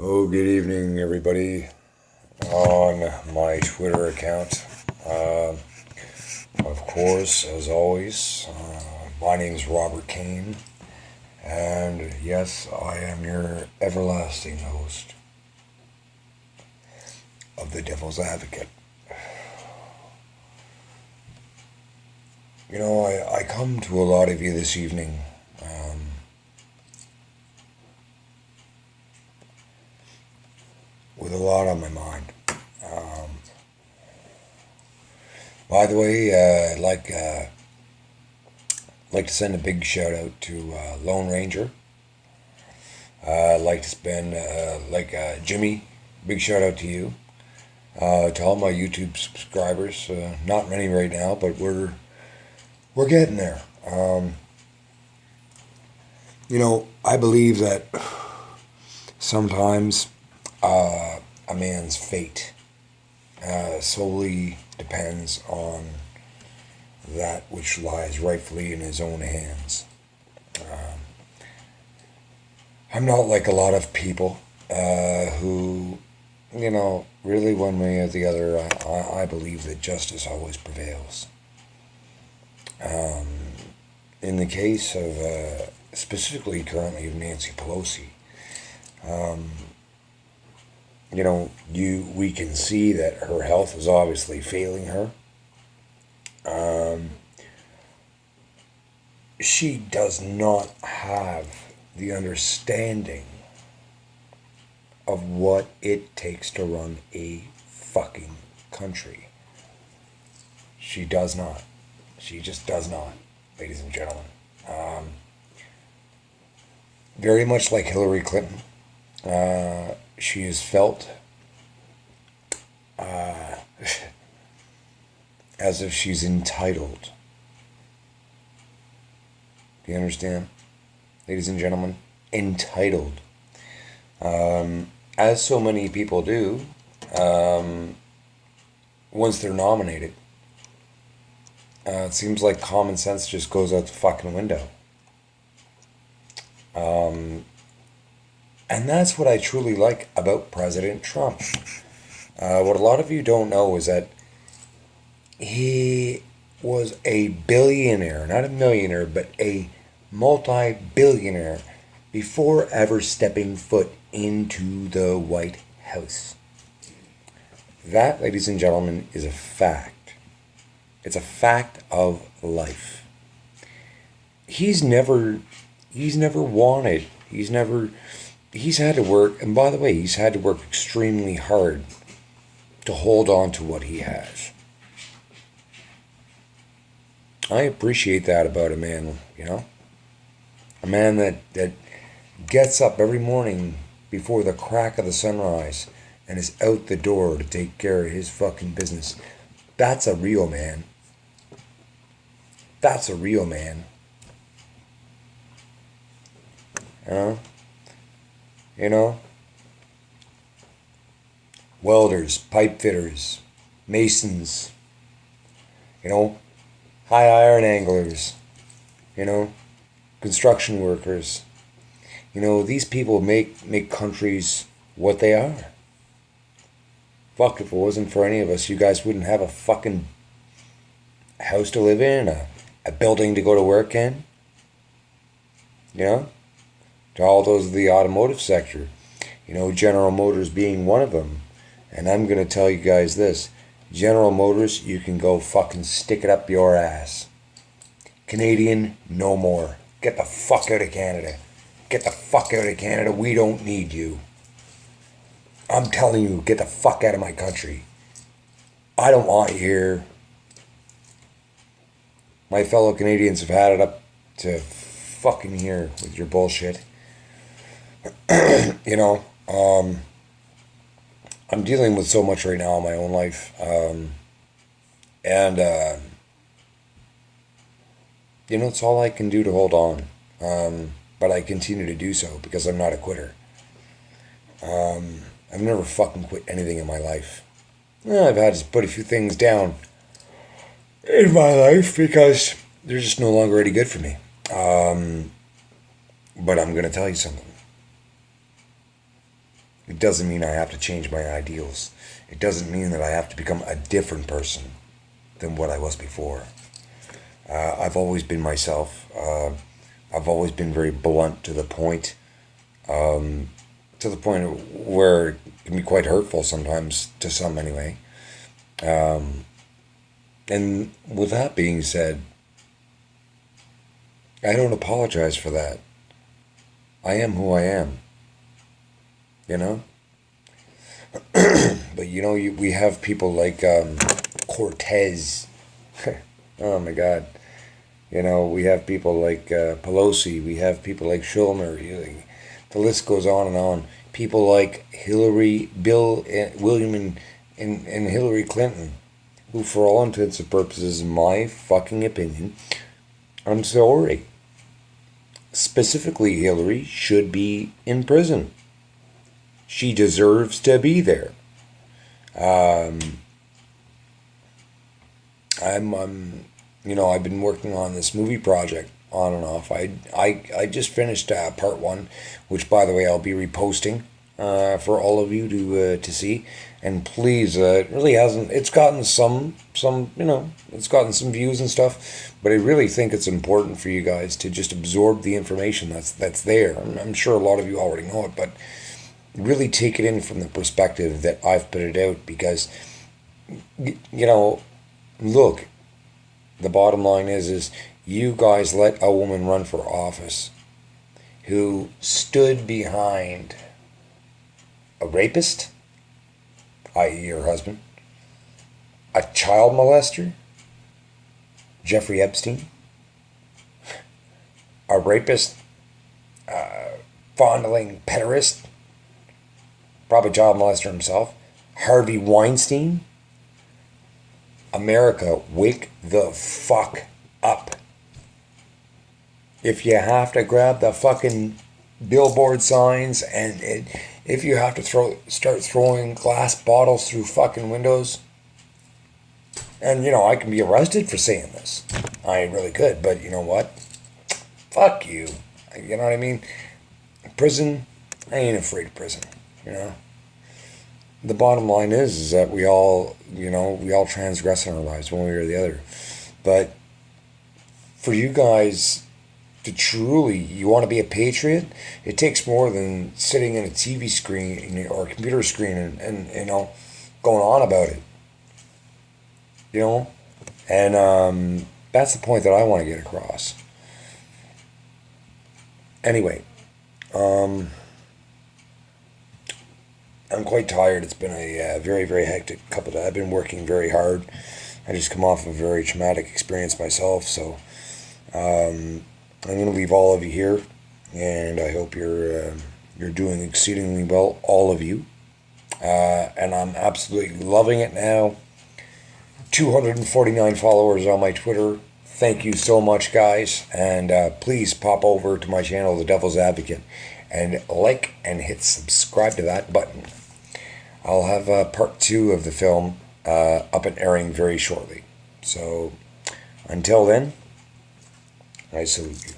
Oh, good evening, everybody, on my Twitter account. Uh, of course, as always, my name is Robert Kane, and yes, I am your everlasting host of the Devil's Advocate. You know, I come to a lot of you this evening. With a lot on my mind. By the way, I'd like to send a big shout out to Lone Ranger. I'd like to spend Jimmy. Big shout out to you. To all my YouTube subscribers. Not many right now, but we're getting there. I believe that sometimes a man's fate solely depends on that which lies rightfully in his own hands. I'm not like a lot of people who, really one way or the other, I believe that justice always prevails. In the case of, specifically currently of Nancy Pelosi, we can see that her health is obviously failing her. She does not have the understanding of what it takes to run a fucking country. She does not. She just does not, ladies and gentlemen. Very much like Hillary Clinton. She has felt as if she's entitled. Do you understand? Ladies and gentlemen, entitled. As so many people do, once they're nominated. It seems like common sense just goes out the fucking window. And that's what I truly like about President Trump. What a lot of you don't know is that he was a billionaire, not a millionaire, but a multi-billionaire before ever stepping foot into the White House. That, ladies and gentlemen, is a fact. It's a fact of life. He's never wanted, he's had to work, and by the way, he's had to work extremely hard to hold on to what he has. I appreciate that about a man, a man that gets up every morning before the crack of the sunrise and is out the door to take care of his fucking business. That's a real man. That's a real man. Welders, pipe fitters, masons, high iron anglers, construction workers. These people make countries what they are. Fuck, if it wasn't for any of us, you guys wouldn't have a fucking house to live in, a building to go to work in. To all those of the automotive sector, General Motors being one of them. And I'm going to tell you guys this. General Motors, you can go fucking stick it up your ass. Canadian, no more. Get the fuck out of Canada. Get the fuck out of Canada. We don't need you. I'm telling you, get the fuck out of my country. I don't want you here. My fellow Canadians have had it up to fucking here with your bullshit. I'm dealing with so much right now in my own life. It's all I can do to hold on. But I continue to do so because I'm not a quitter. I've never fucking quit anything in my life. I've had to put a few things down in my life because they're just no longer any good for me. But I'm going to tell you something. It doesn't mean I have to change my ideals. It doesn't mean that I have to become a different person than what I was before. I've always been myself. I've always been very blunt to the point where it can be quite hurtful sometimes, to some anyway. And with that being said, I don't apologize for that. I am who I am, you know? But we have people like Cortez. Oh my God. We have people like Pelosi. We have people like Schumer. The list goes on and on. People like Hillary, William, and Hillary Clinton, who, for all intents and purposes, in my fucking opinion, I'm sorry. Specifically, Hillary should be in prison. She deserves to be there. Um, I've been working on this movie project on and off. I just finished part one, which, by the way, I'll be reposting for all of you to see. And please, it really hasn't. It's gotten it's gotten some views and stuff. But I really think it's important for you guys to just absorb the information that's there. I'm sure a lot of you already know it, but really take it in from the perspective that I've put it out, because look, the bottom line is you guys let a woman run for office who stood behind a rapist, i.e. your husband, a child molester, Jeffrey Epstein, a rapist, fondling pederast, probably child molester himself, Harvey Weinstein. America, wake the fuck up. If you have to grab the fucking billboard signs and if you have to start throwing glass bottles through fucking windows, and I can be arrested for saying this. I really could, but you know what? Fuck you. You know what I mean? Prison, I ain't afraid of prison, The bottom line is that we all transgress in our lives one way or the other. But for you guys to truly, you want to be a patriot, it takes more than sitting in a TV screen or a computer screen and going on about it. And that's the point that I want to get across. Anyway, I'm quite tired. It's been a very, very hectic couple of days. I've been working very hard. I just come off a very traumatic experience myself, so I'm going to leave all of you here, and I hope you're doing exceedingly well, all of you. And I'm absolutely loving it now. 249 followers on my Twitter. Thank you so much, guys. And please pop over to my channel, The Devil's Advocate, and like and hit subscribe to that button. I'll have part 2 of the film up and airing very shortly. So until then, I salute you.